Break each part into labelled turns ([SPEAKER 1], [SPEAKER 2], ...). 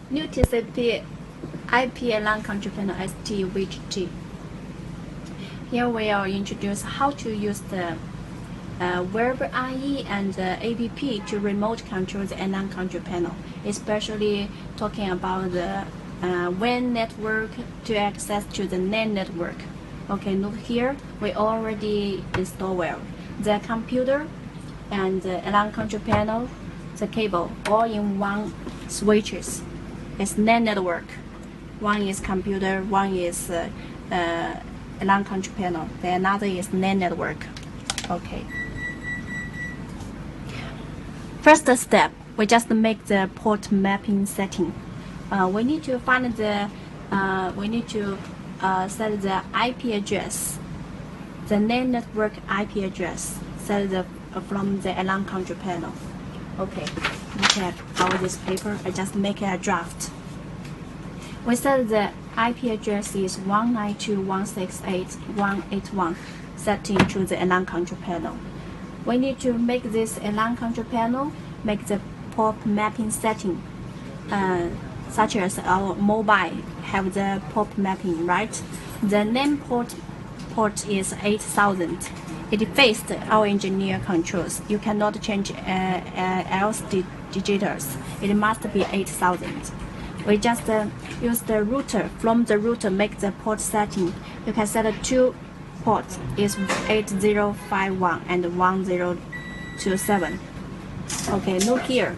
[SPEAKER 1] New TCP IP LAN control panel STVGT. Here we will introduce how to use the web IE and APP to remote control the LAN control panel, especially talking about the WAN network to access to the NAN network. Okay, look here, we already installed well the computer and the LAN control panel, the cable, all in one switches. It's NAN network. One is computer, one is LAN control panel, the another is NAN network. Okay. First step, we just make the port mapping setting. We need to find the set the IP address, the NAN network IP address, set the from the LAN control panel. Okay, look at all this paper. I just make a draft. We set the IP address is 192.168.181 setting to the LAN control panel. We need to make this LAN control panel make the port mapping setting, such as our mobile have the port mapping, right? The NAN port is 8000. It faced our engineer controls. You cannot change else digitals. It must be 8000. We just use the router. From the router, make the port setting. You can set two ports. Is 8051 and 1027. Okay, look here.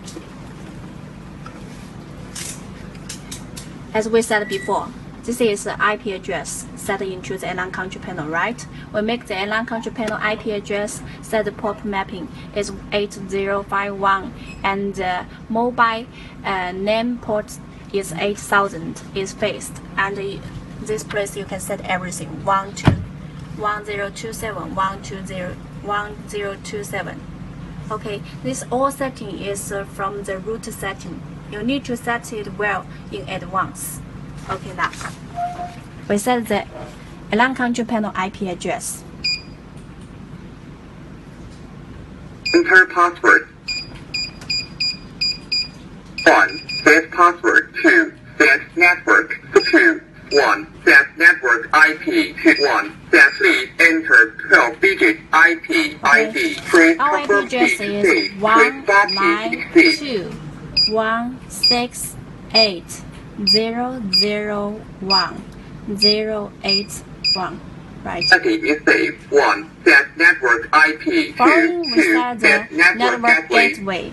[SPEAKER 1] As we said before, this is the IP address set into the LAN control panel, right? We make the LAN control panel IP address, set the port mapping is 8051, and the mobile NAN port is 8000 is faced, and this place you can set everything 1027 1027. Okay, this all setting is from the root setting. You need to set it well in advance. Okay, now we set the LAN control panel IP address.
[SPEAKER 2] Enter password. 1. Set password. 2. Set network. 2. 1. Set network IP. 1. Set lead. Enter 12-digit IP ID. Press
[SPEAKER 1] Our IP
[SPEAKER 2] confirm
[SPEAKER 1] address
[SPEAKER 2] key.
[SPEAKER 1] is
[SPEAKER 2] Press back key.
[SPEAKER 1] 192.168.001.081. Right.
[SPEAKER 2] Setting is saved. 1. Set network IP. 2.
[SPEAKER 1] Following we
[SPEAKER 2] 2.
[SPEAKER 1] set
[SPEAKER 2] Set
[SPEAKER 1] the
[SPEAKER 2] network
[SPEAKER 1] network
[SPEAKER 2] gateway.
[SPEAKER 1] gateway.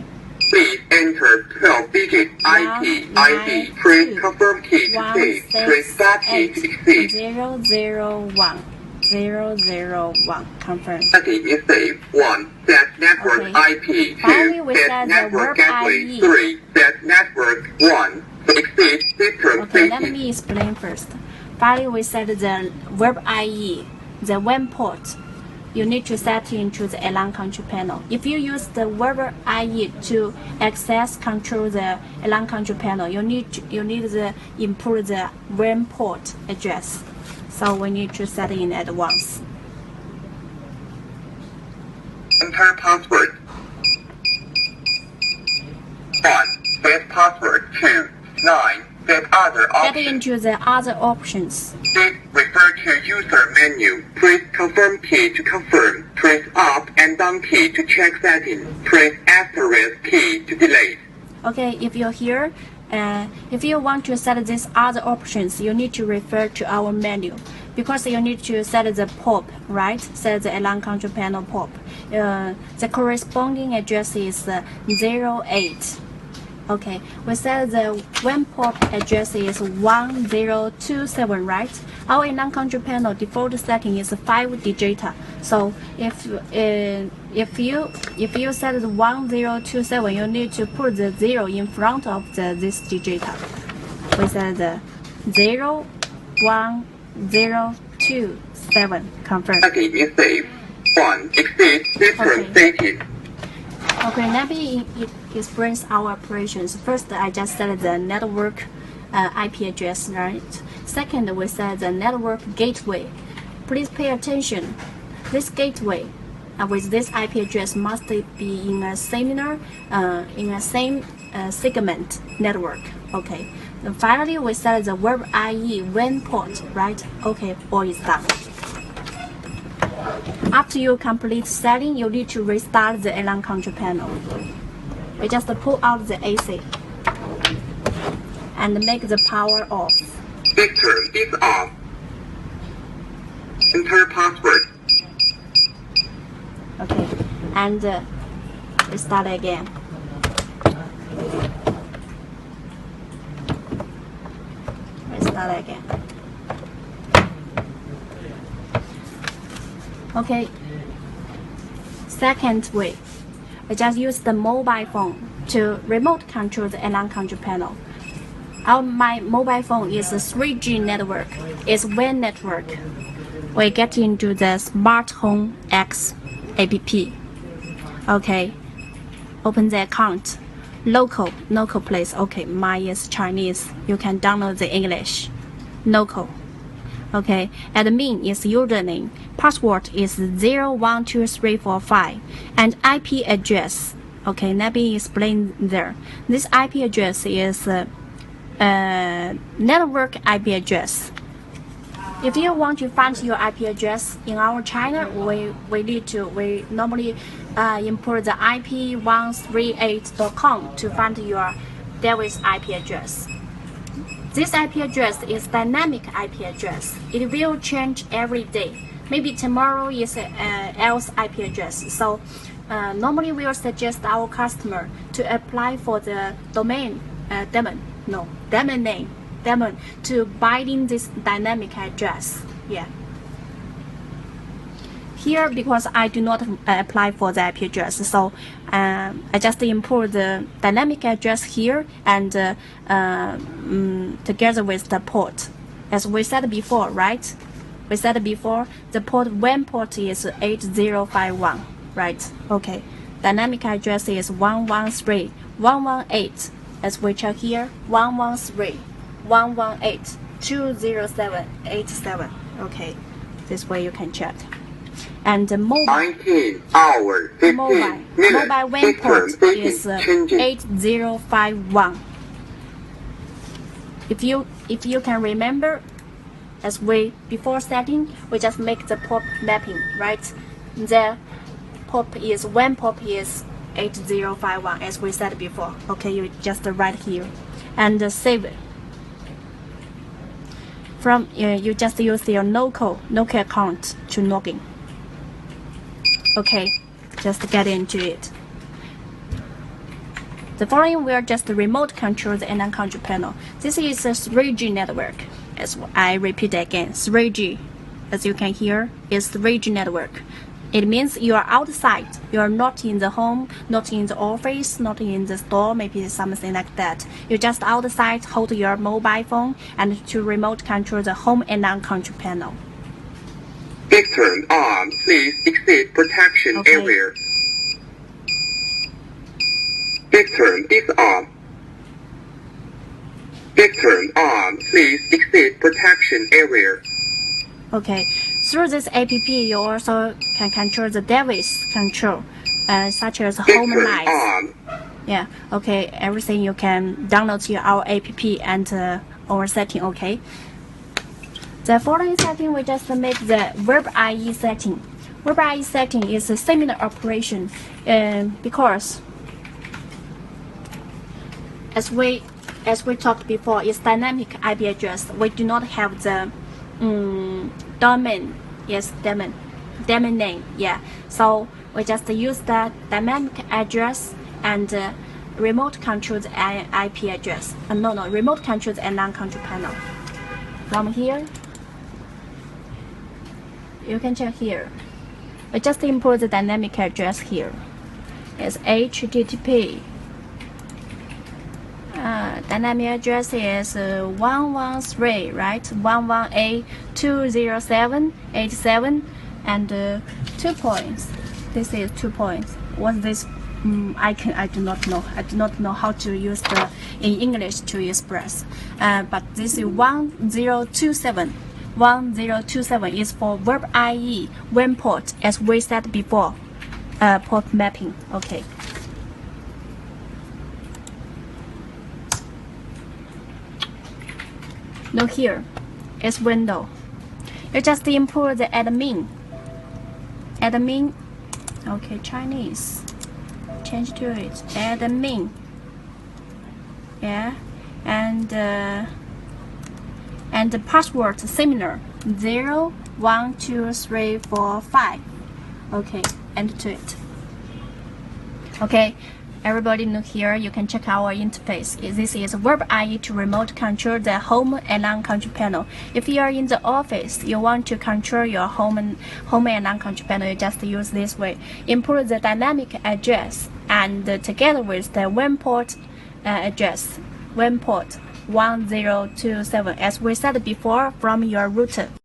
[SPEAKER 2] Please enter 12-digit IP ID. Press confirm key to save. Press back key to exit.
[SPEAKER 1] 001.001. Confirm.
[SPEAKER 2] Setting is saved. 1. Set network
[SPEAKER 1] Okay.
[SPEAKER 2] IP.
[SPEAKER 1] Finally,
[SPEAKER 2] 2.
[SPEAKER 1] we
[SPEAKER 2] Set
[SPEAKER 1] set the
[SPEAKER 2] network
[SPEAKER 1] web
[SPEAKER 2] gateway.
[SPEAKER 1] IE.
[SPEAKER 2] 3. Set network. 1. Exit system
[SPEAKER 1] Okay, let
[SPEAKER 2] safety.
[SPEAKER 1] me explain first. Finally, we set the web IE, the WAN port. You need to set into the LAN control panel. If you use the web IE to access control the LAN control panel, you need to input the WAN port address. So we need to set in advance.
[SPEAKER 2] Enter password. 1. Set password. 2. 9. Set other
[SPEAKER 1] Get
[SPEAKER 2] options.
[SPEAKER 1] into the other options.
[SPEAKER 2] Please refer to user menu. Press confirm key to confirm. Press up and down key to check settings. Press asterisk key to delete.
[SPEAKER 1] Okay, if you're here, if you want to set these other options, you need to refer to our menu, because you need to set the POP, right? Set the LAN control panel POP. The corresponding address is 08. Okay, we set the WAN port address is 1027, right? Our LAN control panel default setting is 5 digit. So if you set the 1027, you need to put the 0 in front of this digit. We set the 01027. Confirm.
[SPEAKER 2] Setting is saved. 1. Exit system
[SPEAKER 1] Okay.
[SPEAKER 2] stated.
[SPEAKER 1] Okay, let me explain our operations. First, I just set the network IP address, right? Second, we set the network gateway. Please pay attention. This gateway with this IP address must be in a same segment network. Okay. And finally, we set the verb IE WAN port, right? Okay, all is done. After you complete setting, you need to restart the alarm control panel. We just pull out the AC and make the power off.
[SPEAKER 2] Victor is off. Enter password.
[SPEAKER 1] Okay, and restart again. Restart again. Okay. Second way, we just use the mobile phone to remote control the alarm control panel. My mobile phone is a 3G network. It's WAN network. We get into the Smart Home X app. Okay, open the account. Local place. Okay, mine is Chinese. You can download the English. Local. Okay, admin is username. Password is 012345 and IP address. Okay, let me explain there. This IP address is network IP address. If you want to find your IP address in our China, we normally import the IP138.com to find your device IP address. This IP address is dynamic IP address. It will change every day. Maybe tomorrow is else IP address. So normally we will suggest our customer to apply for the domain name to binding this dynamic address. Yeah. Here, because I do not apply for the IP address, so I just import the dynamic address here and together with the port. As we said before, right? We said before the port WAN port is 8051, right? Okay. Dynamic address is 113.118. As we check here, 113.118.207.87. Okay, this way you can check. And the mobile
[SPEAKER 2] 19 hours, 15
[SPEAKER 1] mobile
[SPEAKER 2] minutes.
[SPEAKER 1] WAN port is 8051. If you can remember, as we before setting, we just make the port mapping, right? The port is WAN port is 8051 as we said before. Okay, you just write here and save it. From you just use your local account to log in. Okay, just get into it. The following will just remote control the alarm control panel. This is a 3G network. As I repeat again, 3G. As you can hear, is 3G network. It means you are outside. You are not in the home, not in the office, not in the store, maybe something like that. You just outside, hold your mobile phone and to remote control the home alarm control panel.
[SPEAKER 2] Victor on, please exit protection area. Victor is on. Victor on, please exit protection area.
[SPEAKER 1] Okay, through this app, you also can control the device control, such as home lights. Yeah, okay, everything you can download to our app and our setting. Okay. The following setting, we just make the verb IE setting. Verb IE setting is a similar operation, because as we talked before, it's dynamic IP address. We do not have the domain name. Yeah, so we just use the dynamic address and remote control the IP address. Remote control the alarm control panel. From here, you can check here. We just import the dynamic address here. It's HTTP. Dynamic address is 113, right? 118.207.87 and 2 points. This is 2 points. What's this? I do not know. I do not know how to use the in English to express. But this is 1027. 1027 is for verb IE WAN port, as we said before. Port mapping. Okay. Look here, it's window. You just input the admin. Okay, Chinese. Change to it. Admin. Yeah, and the password similar. 0, 1, 2, 3, 4, 5. Okay, enter to it. Okay, everybody look here. You can check our interface. This is Verb.ie to remote control the home alarm control panel. If you are in the office, you want to control your home alarm control panel, you just use this way. Input the dynamic address and together with the WAN port address, WAN port 1027, as we said before, from your router.